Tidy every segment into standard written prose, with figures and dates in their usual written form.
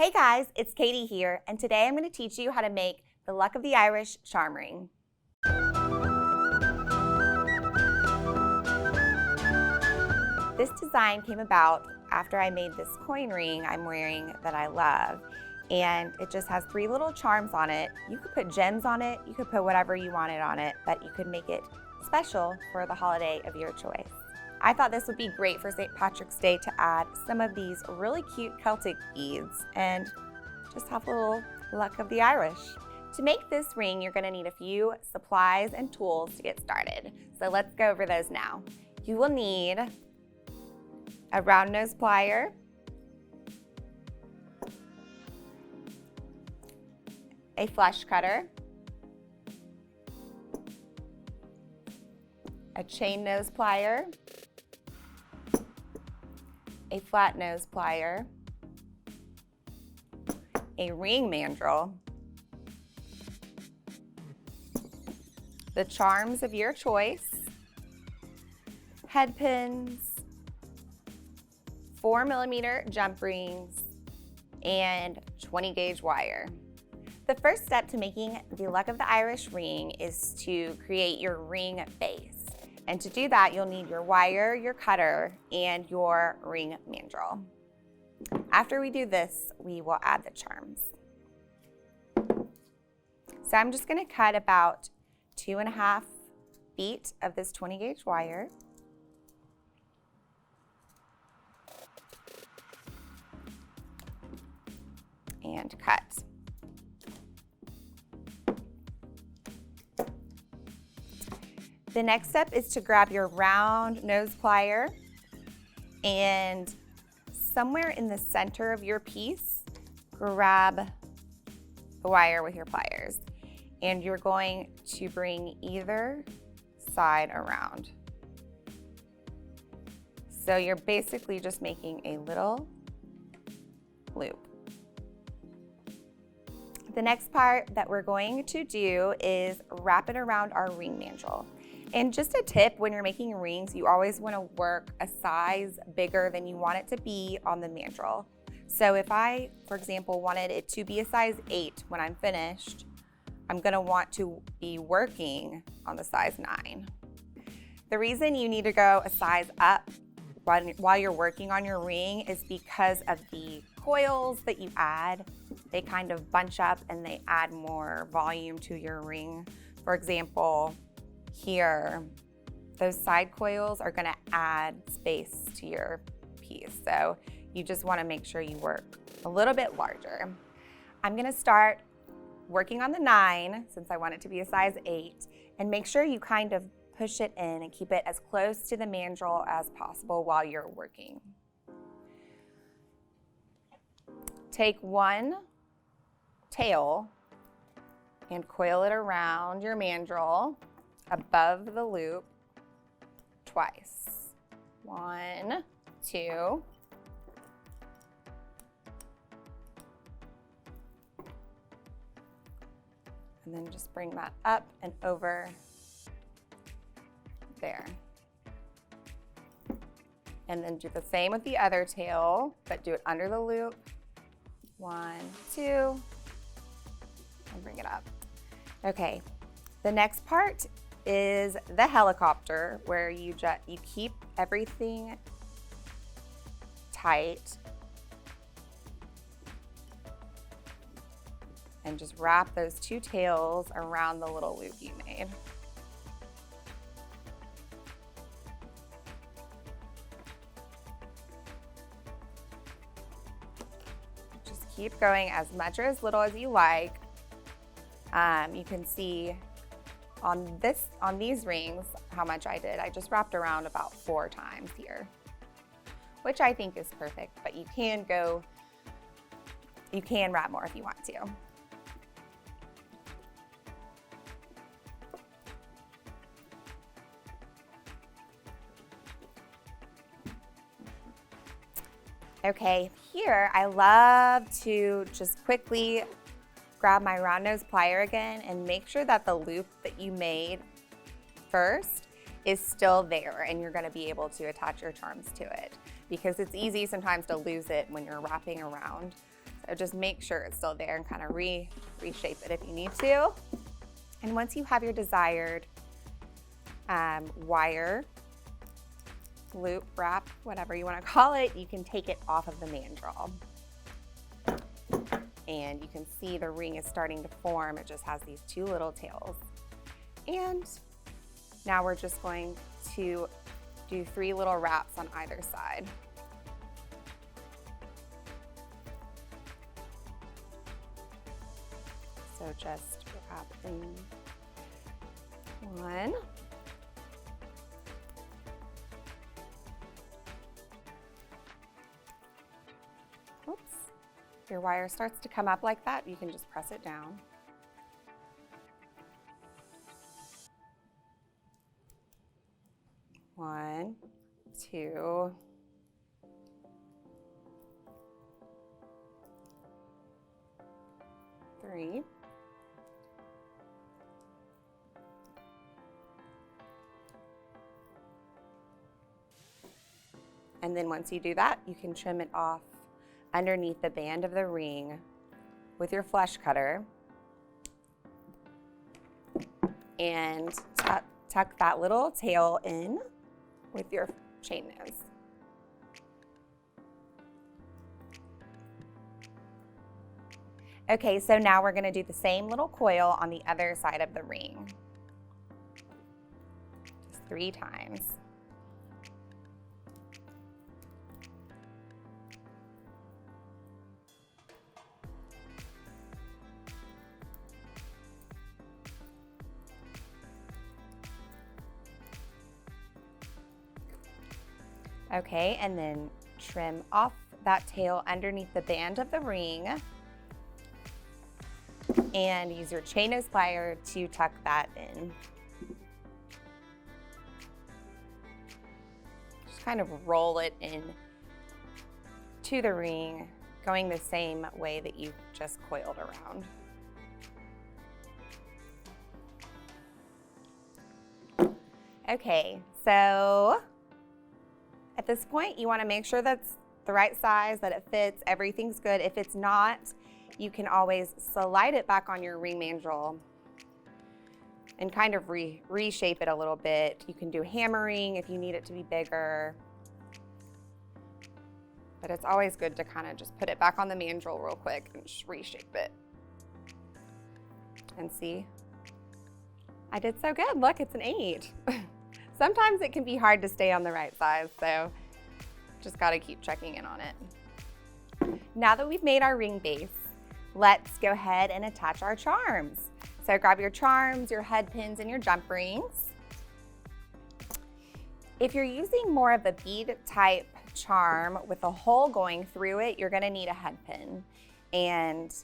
Hey guys, it's Katy here, and today I'm going to teach you how to make the Luck of the Irish charm ring. This design came about after I made this coin ring I'm wearing that I love, and it just has 3 little charms on it. You could put gems on it, you could put whatever you wanted on it, but you could make it special for the holiday of your choice. I thought this would be great for St. Patrick's Day to add some of these really cute Celtic beads and just have a little luck of the Irish. To make this ring, you're going to need a few supplies and tools to get started. So let's go over those now. You will need a round nose plier, a flush cutter, a chain nose plier, a flat nose plier, a ring mandrel, the charms of your choice, head pins, 4mm jump rings, and 20 gauge wire. The first step to making the Luck of the Irish ring is to create your ring base. And to do that, you'll need your wire, your cutter, and your ring mandrel. After we do this, we will add the charms. So I'm just going to cut about 2.5 feet of this 20 gauge wire. And cut. The next step is to grab your round nose plier and somewhere in the center of your piece, grab the wire with your pliers. And you're going to bring either side around. So you're basically just making a little loop. The next part that we're going to do is wrap it around our ring mandrel. And just a tip, when you're making rings, you always want to work a size bigger than you want it to be on the mandrel. So if I, for example, wanted it to be a size 8 when I'm finished, I'm going to want to be working on the size 9. The reason you need to go a size up while you're working on your ring is because of the coils that you add. They kind of bunch up and they add more volume to your ring. For example, here, those side coils are going to add space to your piece. So you just want to make sure you work a little bit larger. I'm going to start working on the 9 since I want it to be a size 8, and make sure you kind of push it in and keep it as close to the mandrel as possible while you're working. Take one tail and coil it around your mandrel above the loop twice. 1, 2. And then just bring that up and over there. And then do the same with the other tail, but do it under the loop. 1, 2, and bring it up. Okay, the next part is the helicopter, where you keep everything tight and just wrap those 2 tails around the little loop you made. Just keep going as much or as little as you like. You can see on these rings how much I did. I just wrapped around about 4 times here, which I think is perfect, but you can wrap more if you want to. Okay, here I love to just quickly grab my round nose plier again and make sure that the loop that you made first is still there and you're going to be able to attach your charms to it, because it's easy sometimes to lose it when you're wrapping around. So So just make sure it's still there and kind of reshape it if you need to. And once you have your desired wire, loop, wrap, whatever you want to call it, you can take it off of the mandrel. And you can see the ring is starting to form. It just has these two little tails. And now we're just going to do 3 little wraps on either side. So just wrap in 1. Oops. If your wire starts to come up like that, you can just press it down. One, 2, 3. And then once you do that, you can trim it off underneath the band of the ring with your flush cutter and tuck that little tail in with your chain nose. Okay, so now we're going to do the same little coil on the other side of the ring. Just 3 times. Okay, and then trim off that tail underneath the band of the ring and use your chain nose plier to tuck that in. Just kind of roll it in to the ring, going the same way that you just coiled around. Okay, so at this point, you want to make sure that's the right size, that it fits, everything's good. If it's not, you can always slide it back on your ring mandrel and kind of reshape it a little bit. You can do hammering if you need it to be bigger. But it's always good to kind of just put it back on the mandrel real quick and just reshape it. And see, I did so good. Look, it's an 8. Sometimes it can be hard to stay on the right size, so just gotta keep checking in on it. Now that we've made our ring base, let's go ahead and attach our charms. So grab your charms, your head pins, and your jump rings. If you're using more of a bead type charm with a hole going through it, you're gonna need a head pin. And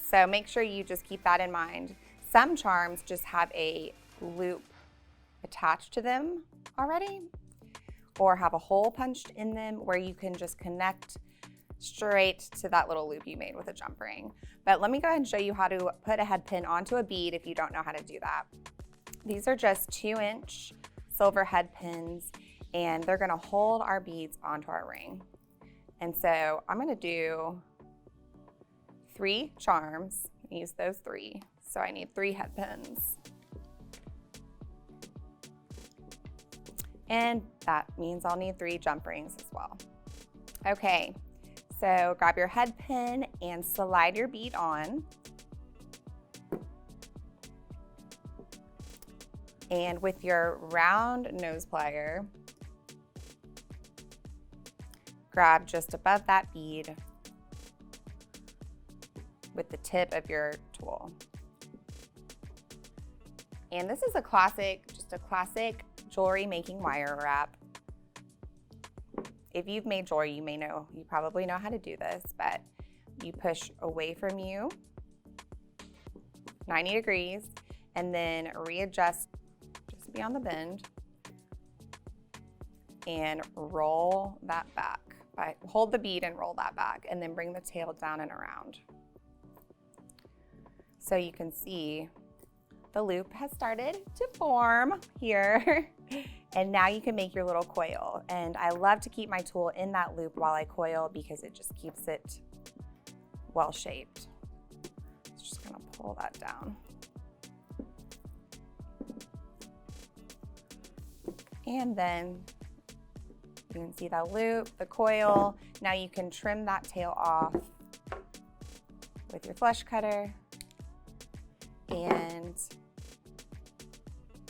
so make sure you just keep that in mind. Some charms just have a loop attached to them already, or have a hole punched in them where you can just connect straight to that little loop you made with a jump ring. But let me go ahead and show you how to put a head pin onto a bead if you don't know how to do that. These are just 2-inch silver head pins, and they're gonna hold our beads onto our ring. And so I'm gonna do 3 charms, use those 3. So I need 3 head pins. And that means I'll need 3 jump rings as well. Okay, so grab your head pin and slide your bead on. And with your round nose plier, grab just above that bead with the tip of your tool. And this is a classic, just a classic jewelry making wire wrap. If you've made jewelry, you probably know how to do this, but you push away from you 90 degrees and then readjust just beyond the bend and roll that back. Hold the bead and roll that back, and then bring the tail down and around. So you can see the loop has started to form here. And now you can make your little coil. And I love to keep my tool in that loop while I coil because it just keeps it well shaped. Just gonna pull that down. And then you can see the loop, the coil. Now you can trim that tail off with your flush cutter. And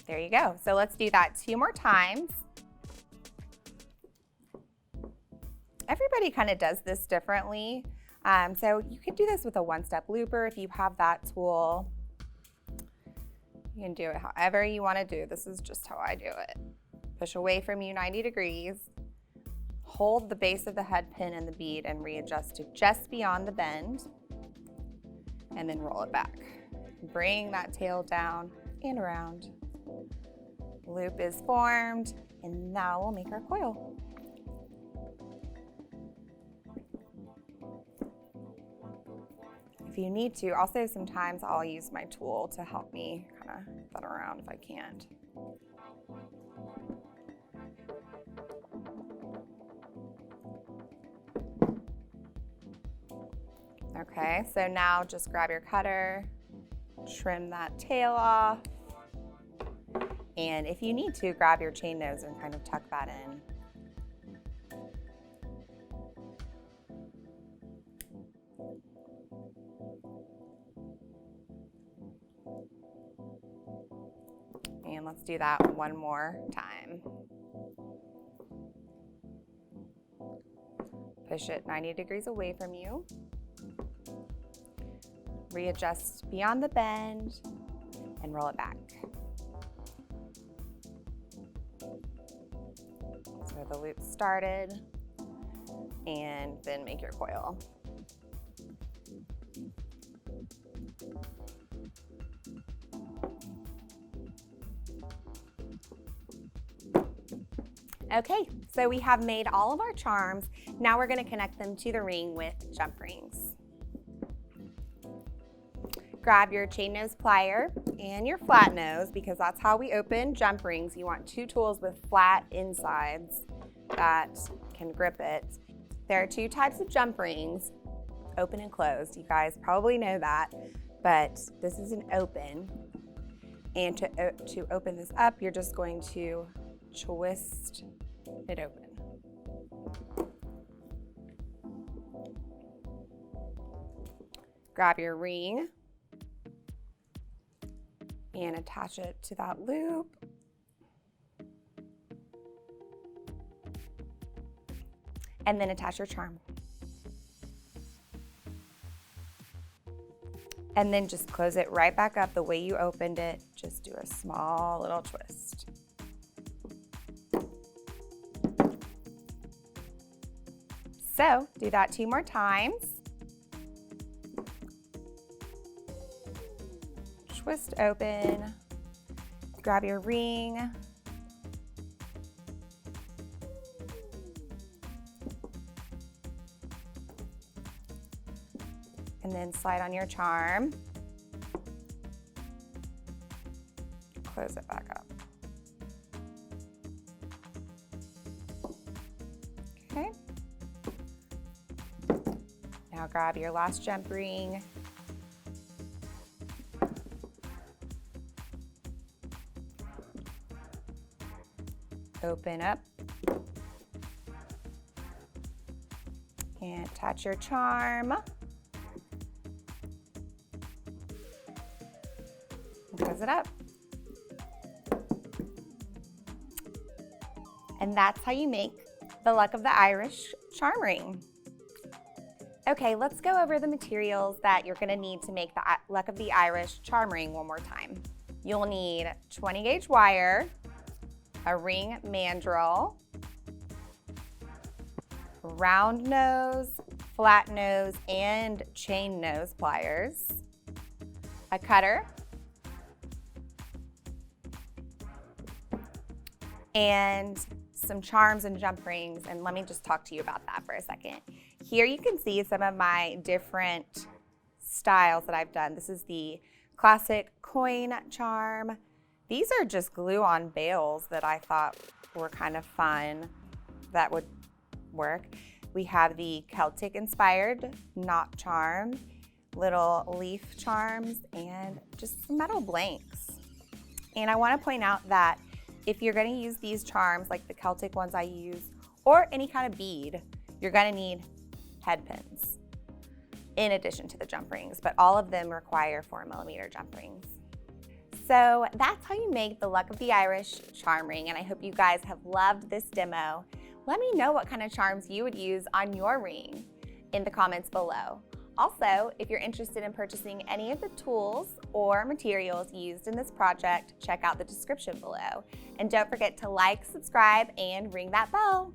there you go. So let's do that 2 more times. Everybody kind of does this differently. So you can do this with a one-step looper if you have that tool. You can do it however you want to do. This is just how I do it. Push away from you 90 degrees. Hold the base of the head pin and the bead and readjust to just beyond the bend. And then roll it back. Bring that tail down and around. Loop is formed, and now we'll make our coil. If you need to, also sometimes I'll use my tool to help me kind of butt around if I can't. Okay, so now just grab your cutter, trim that tail off, and if you need to, grab your chain nose and kind of tuck that in. And let's do that one more time. Push it 90 degrees away from you. Readjust beyond the bend and roll it back. So the loop started, and then make your coil. Okay, so we have made all of our charms. Now we're going to connect them to the ring with jump rings. Grab your chain nose plier and your flat nose, because that's how we open jump rings. You want 2 tools with flat insides that can grip it. There are 2 types of jump rings, open and closed. You guys probably know that, but this is an open. And to open this up, you're just going to twist it open. Grab your ring and attach it to that loop. And then attach your charm. And then just close it right back up the way you opened it. Just do a small little twist. So do that 2 more times. Twist open, grab your ring, and then slide on your charm. Close it back up. Okay. Now grab your last jump ring. Open up and attach your charm. Close it up. And that's how you make the Luck of the Irish charm ring. Okay, let's go over the materials that you're gonna need to make the Luck of the Irish charm ring one more time. You'll need 20 gauge wire, a ring mandrel, round nose, flat nose, and chain nose pliers, a cutter, and some charms and jump rings. And let me just talk to you about that for a second. Here you can see some of my different styles that I've done. This is the classic coin charm. These are just glue-on bails that I thought were kind of fun that would work. We have the Celtic inspired knot charm, little leaf charms, and just some metal blanks. And I want to point out that if you're going to use these charms, like the Celtic ones I use, or any kind of bead, you're going to need head pins in addition to the jump rings, but all of them require 4mm jump rings. So that's how you make the Luck of the Irish charm ring, and I hope you guys have loved this demo. Let me know what kind of charms you would use on your ring in the comments below. Also, if you're interested in purchasing any of the tools or materials used in this project, check out the description below. And don't forget to like, subscribe, and ring that bell.